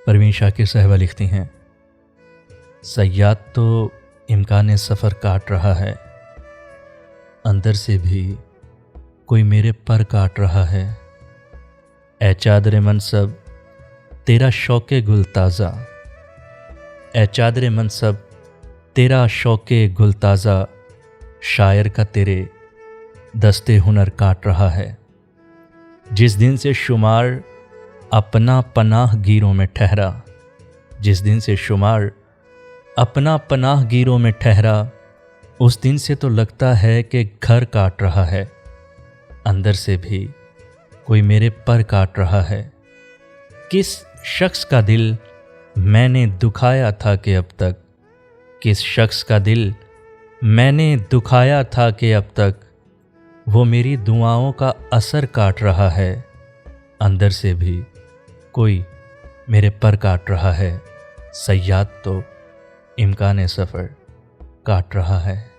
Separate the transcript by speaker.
Speaker 1: پروین شاکر صاحبہ لکھتی ہیں، صیاد تو امکان سفر کاٹ رہا ہے، اندر سے بھی کوئی میرے پر کاٹ رہا ہے۔ اے چادر منصب تیرا شوق گل تازہ، اے چادر منصب تیرا شوق گل تازہ، شاعر کا تیرے دستے ہنر کاٹ رہا ہے۔ جس دن سے شمار اپنا پناہ گیروں میں ٹھہرا، جس دن سے شمار اپنا پناہ گیروں میں ٹھہرا، اس دن سے تو لگتا ہے کہ گھر کاٹ رہا ہے، اندر سے بھی کوئی میرے پر کاٹ رہا ہے۔ کس شخص کا دل میں نے دکھایا تھا کہ اب تک، کس شخص کا دل میں نے دکھایا تھا کہ اب تک، وہ میری دعاؤں کا اثر کاٹ رہا ہے، اندر سے بھی کوئی میرے پر کاٹ رہا ہے۔ صیاد تو امکان سفر کاٹ رہا ہے۔